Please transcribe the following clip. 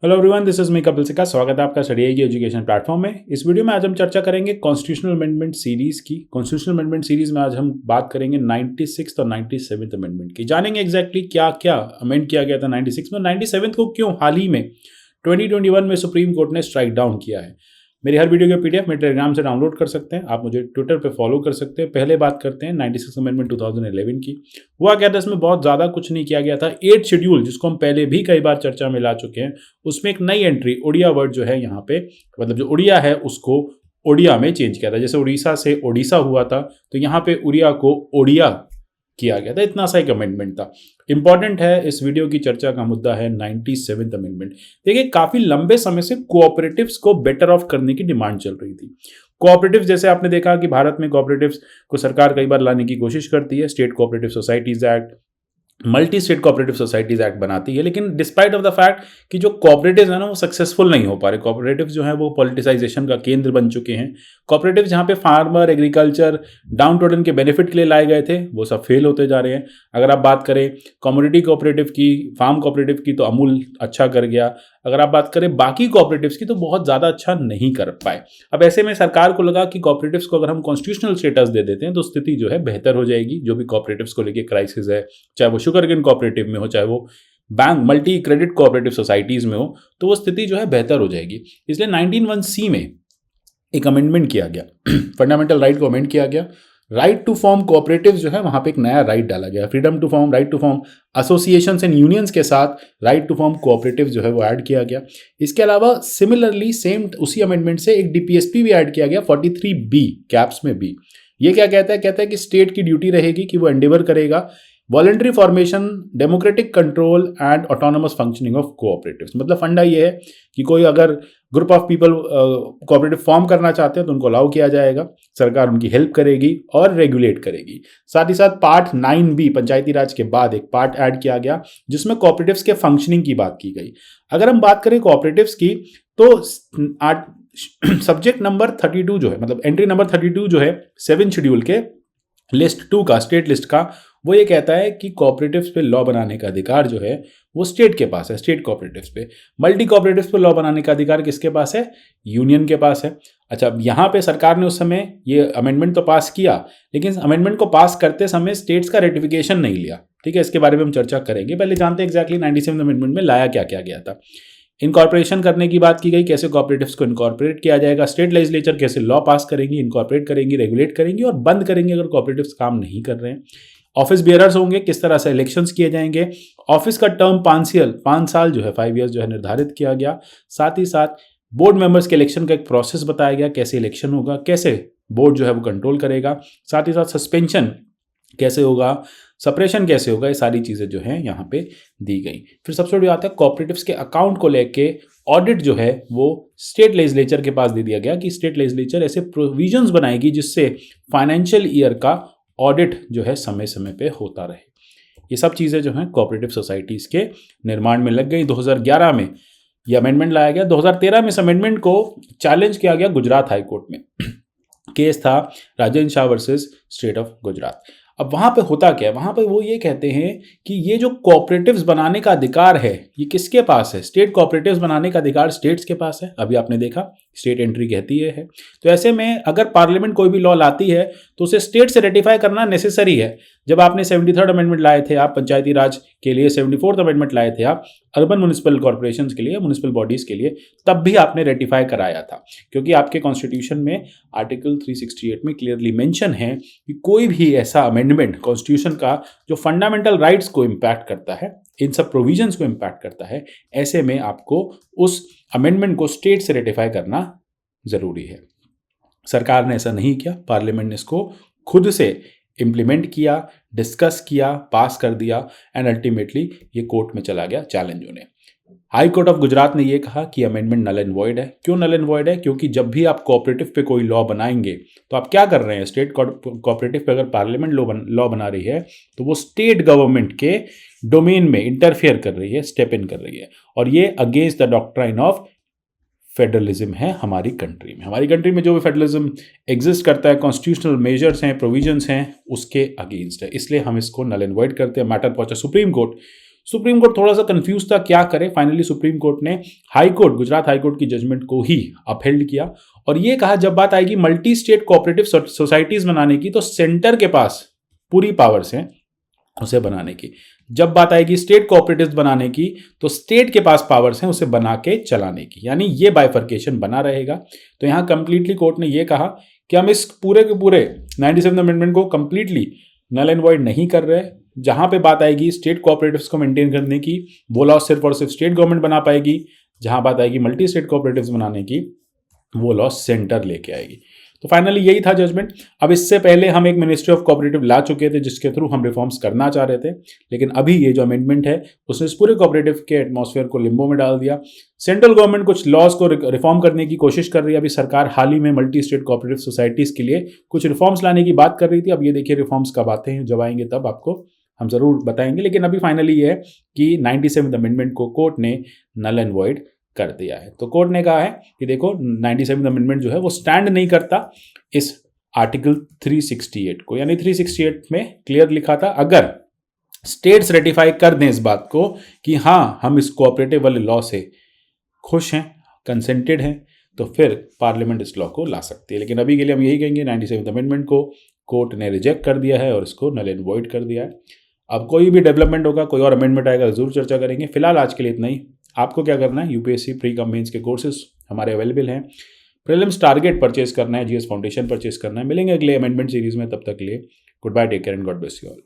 Hello everyone, this is me Kapil सिक्का। स्वागत है आपका स्टडी की एजुकेशन प्लेटफॉर्म में। इस वीडियो में आज हम चर्चा करेंगे कॉन्स्टिट्यूशनल अमेंडमेंट सीरीज की। कॉन्स्टिट्यूशनल अमेंडमेंट सीरीज में आज हम बात करेंगे 96 और 97 अमेंडमेंट की। जानेंगे एग्जैक्टली क्या क्या अमेंड किया गया था 96 में, 97 को क्यों हाल ही में 2021 में सुप्रीम कोर्ट ने स्ट्राइक डाउन किया है। मेरी हर वीडियो के पीडीएफ में टेलीग्राम से डाउनलोड कर सकते हैं, आप मुझे ट्विटर पे फॉलो कर सकते हैं। पहले बात करते हैं 96 अमेंडमेंट 2011 की। हुआ क्या था, इसमें बहुत ज़्यादा कुछ नहीं किया गया था। 8 शेड्यूल, जिसको हम पहले भी कई बार चर्चा में ला चुके हैं, उसमें एक नई एंट्री उड़िया वर्ड जो है यहाँ पे, मतलब जो उड़िया है उसको ओडिया में चेंज किया था। जैसे उड़ीसा से ओडिशा हुआ था, तो यहाँ पे उड़िया को ओडिया किया गया था। इतना सा एक अमेंडमेंट था। इंपॉर्टेंट है, इस वीडियो की चर्चा का मुद्दा है 97th अमेंडमेंट। देखिए, काफी लंबे समय से कोऑपरेटिव्स को बेटर ऑफ करने की डिमांड चल रही थी। कोऑपरेटिव्स, जैसे आपने देखा कि भारत में कोऑपरेटिव्स को सरकार कई बार लाने की कोशिश करती है। State cooperative societies act, multi state cooperative societies act बनाती है, लेकिन डिस्पाइट ऑफ द फैक्ट कि जो कोऑपरेटिव्स है ना वो सक्सेसफुल नहीं हो पा रहे। कोऑपरेटिव्स जो है वो पॉलिटिसाइजेशन का केंद्र बन चुके हैं। कोऑपरेटिव्स जहाँ पे फार्मर, एग्रीकल्चर, डाउन टोडन के बेनिफिट के लिए लाए गए थे, वो सब फेल होते जा रहे हैं। अगर आप बात करें कमोडिटी कोऑपरेटिव की, फार्म कोऑपरेटिव की, तो अमूल अच्छा कर गया। अगर आप बात करें बाकी कोऑपरेटिव्स की, तो बहुत ज़्यादा अच्छा नहीं कर पाए। अब ऐसे में सरकार को लगा कि कोऑपरेटिव्स को अगर हम कॉन्स्टिट्यूशनल स्टेटस दे देते हैं तो स्थिति जो है बेहतर हो जाएगी। जो भी कोऑपरेटिव्स को लेकर क्राइसिस है, चाहे वो शुगरकेन कोऑपरेटिव में हो, चाहे वो bank multi credit cooperative societies में हो, तो वो स्थिति जो है बेहतर हो जाएगी। इसलिए 19(1)(c) में एक अमेंडमेंट किया गया। फंडामेंटल राइट को अमेंड किया गया। राइट टू फॉर्म कोऑपरेटिव जो है वहां पे एक नया राइट डाला गया। Freedom to form, right to form associations and unions के साथ राइट टू फॉर्म कोऑपरेटिव जो है वो ऐड किया गया। इसके अलावा सिमिलरली सेम उसी अमेंडमेंट से एक डीपीएसपी भी ऐड किया गया 43B कैप्स में भी। ये क्या कहता है कि स्टेट की ड्यूटी रहेगी कि वो एंडेवर करेगा voluntary formation, democratic control and autonomous functioning of cooperatives. मतलब फंडा ये है कि कोई अगर group of people cooperative form करना चाहते हैं तो उनको अलाउ किया जाएगा, सरकार उनकी हेल्प करेगी और रेगुलेट करेगी। साथ ही साथ पार्ट 9B पंचायती राज के बाद एक पार्ट ऐड किया गया जिसमें कोऑपरेटिव्स के फंक्शनिंग की बात की गई। अगर हम बात करें कोऑपरेटिव्स की, तो सब्जेक्ट नंबर 32 जो है, मतलब एंट्री नंबर 32 जो है 7 शेड्यूल के लिस्ट 2 का, स्टेट लिस्ट का, वो ये कहता है कि कोऑपरेटिव्स पे लॉ बनाने का अधिकार जो है वो स्टेट के पास है, स्टेट कोऑपरेटिव्स पे। मल्टी कोऑपरेटिव्स पे लॉ बनाने का अधिकार किसके पास है? यूनियन के पास है। अच्छा, अब यहाँ पे सरकार ने उस समय ये अमेंडमेंट तो पास किया, लेकिन अमेंडमेंट को पास करते समय स्टेट्स का रेटिफिकेशन नहीं लिया। ठीक है, इसके बारे में हम चर्चा करेंगे। पहले जानते हैं एग्जैक्टली 97 अमेंडमेंट में लाया क्या क्या गया था। इनकॉर्पोरेशन करने की बात की गई, कैसे कोऑपरेटिव्स को इनकॉर्पोरेट किया जाएगा। स्टेट लेजिस्लेचर कैसे लॉ पास करेंगी, इनकॉर्पोरेट करेंगी, रेगुलेट करेंगी और बंद करेंगे अगर कोऑपरेटिव्स काम नहीं कर रहे हैं। ऑफिस बियरर्स होंगे, किस तरह से इलेक्शंस किए जाएंगे। ऑफिस का टर्म 5 साल जो है, 5 ईयर्स जो है निर्धारित किया गया। साथ ही साथ बोर्ड मेंबर्स के इलेक्शन का एक प्रोसेस बताया गया, कैसे इलेक्शन होगा, कैसे बोर्ड जो है वो कंट्रोल करेगा। साथ ही साथ सस्पेंशन कैसे होगा, सप्रेशन कैसे होगा, ये सारी चीज़ें जो हैं यहाँ पे दी गई। फिर सबसे बड़ी बात है, कोऑपरेटिव्स के अकाउंट को लेके ऑडिट जो है वो स्टेट लेजिस्लेचर के पास दे दिया गया कि स्टेट लेजिस्लेचर ऐसे प्रोविजंस बनाएगी जिससे फाइनेंशियल ईयर का ऑडिट जो है समय समय पे होता रहे। ये सब चीज़ें जो हैं कोऑपरेटिव सोसाइटीज़ के निर्माण में लग गई। 2011 में ये अमेंडमेंट लाया गया। 2013 में इस अमेंडमेंट को चैलेंज किया गया गुजरात हाई कोर्ट में। केस था Rajendra Shah versus state of Gujarat. अब वहाँ पे होता क्या है, वहाँ पे वो ये कहते हैं कि ये जो कोऑपरेटिव्स बनाने का अधिकार है ये किसके पास है? स्टेट कोऑपरेटिव्स बनाने का अधिकार स्टेट्स के पास है। अभी आपने देखा स्टेट एंट्री कहती है। तो ऐसे में अगर पार्लियामेंट कोई भी लॉ लाती है तो उसे स्टेट से रेटिफाई करना नेसेसरी है। जब आपने 73rd अमेंडमेंट लाए थे आप पंचायती राज के लिए, 74th अमेंडमेंट लाए थे आप अर्बन म्युनिसिपल कॉर्पोरेशन के लिए, म्युनिसिपल बॉडीज के लिए, तब भी आपने रेटिफाई कराया था, क्योंकि आपके कॉन्स्टिट्यूशन में आर्टिकल 368 में क्लियरली मेंशन है कि कोई भी ऐसा अमेंडमेंट कॉन्स्टिट्यूशन का जो फंडामेंटल राइट्स को इम्पैक्ट करता है, इन सब प्रोविजंस को इम्पैक्ट करता है, ऐसे में आपको उस अमेंडमेंट को स्टेट से रेटिफाई करना जरूरी है। सरकार ने ऐसा नहीं किया, पार्लियामेंट ने इसको खुद से इम्प्लीमेंट किया, डिस्कस किया, पास कर दिया एंड अल्टीमेटली ये कोर्ट में चला गया चैलेंज होने। हाई कोर्ट ऑफ गुजरात ने ये कहा कि अमेंडमेंट नल एंड वॉइड है। क्यों नल एंड वॉइड है? क्योंकि जब भी आप कोऑपरेटिव पे कोई लॉ बनाएंगे तो आप क्या कर रहे हैं, स्टेट कोऑपरेटिव पे अगर पार्लियामेंट लॉ बना रही है तो वो स्टेट गवर्नमेंट के डोमेन में इंटरफेयर कर रही है, स्टेप इन कर रही है, और ये against the doctrine of federalism है हमारी कंट्री में। हमारी कंट्री में जो भी फेडरलिज्म एग्जिस्ट करता है, कॉन्स्टिट्यूशनल मेजर्स हैं, प्रोविजंस हैं, उसके अगेंस्ट है। इसलिए हम इसको नल एंड वॉइड करते हैं। मैटर पहुंचा सुप्रीम कोर्ट। सुप्रीम कोर्ट थोड़ा सा कंफ्यूज था क्या करे। फाइनली सुप्रीम कोर्ट ने high court, Gujarat high court की जजमेंट को ही अपहेल्ड किया और ये कहा जब बात आएगी मल्टी स्टेट कोऑपरेटिव सोसाइटीज बनाने की तो सेंटर के पास पूरी पावर्स हैं उसे बनाने की। जब बात आएगी स्टेट कोऑपरेटिव्स बनाने की तो स्टेट के पास पावर्स हैं उसे बना के चलाने की, यानी ये बाइफर्केशन बना रहेगा। तो यहां कंप्लीटली कोर्ट ने ये कहा कि हम इस पूरे के पूरे 97 अमेंडमेंट को कंप्लीटली नल एंड वॉइड नहीं कर रहे। जहां पे बात आएगी स्टेट कोऑपरेटिव्स को मेंटेन करने की वो लॉ सिर्फ और सिर्फ स्टेट गवर्नमेंट बना पाएगी। जहां बात आएगी मल्टी स्टेट कोऑपरेटिव्स बनाने की वो लॉ सेंटर लेके आएगी। तो फाइनली यही था जजमेंट। अब इससे पहले हम एक मिनिस्ट्री ऑफ कोऑपरेटिव ला चुके थे जिसके थ्रू हम रिफॉर्म्स करना चाह रहे थे, लेकिन अभी ये जो अमेंडमेंट है उसने इस पूरे कोऑपरेटिव के एटमॉस्फेयर को लिम्बो में डाल दिया। सेंट्रल गवर्नमेंट कुछ लॉज को रिफॉर्म करने की कोशिश कर रही है। अभी सरकार हाल ही में मल्टी स्टेट कोऑपरेटिव सोसाइटीज के लिए कुछ रिफॉर्म्स लाने की बात कर रही थी। अब ये देखिए रिफॉर्म्स कब आते हैं, जब आएंगे तब आपको हम जरूर बताएंगे। लेकिन अभी फाइनली ये है कि 97 अमेंडमेंट को कोर्ट ने नल एंड वॉइड कर दिया है। तो कोर्ट ने कहा है कि देखो 97 अमेंडमेंट जो है वो स्टैंड नहीं करता इस आर्टिकल 368 को, यानी 368 में क्लियर लिखा था अगर स्टेट्स रेटिफाई कर दें इस बात को कि हाँ हम इस कोऑपरेटिव वाले लॉ से खुश हैं, कंसेंटेड हैं, तो फिर पार्लियामेंट इस लॉ को ला सकती है। लेकिन अभी के लिए हम यही कहेंगे 97 अमेंडमेंट को कोर्ट ने रिजेक्ट कर दिया है और इसको नल एंड वॉइड कर दिया है। अब कोई भी डेवलपमेंट होगा, कोई और अमेंडमेंट आएगा जरूर चर्चा करेंगे। फिलहाल आज के लिए इतना ही। आपको क्या करना है, यूपीएससी प्री कम मेंस के कोर्सेज हमारे अवेलेबल हैं। प्रीलिम्स टारगेट परचेज करना है, जीएस फाउंडेशन परचेज करना है। मिलेंगे अगले अमेंडमेंट सीरीज में, तब तक के लिए goodbye, take care and God bless you all.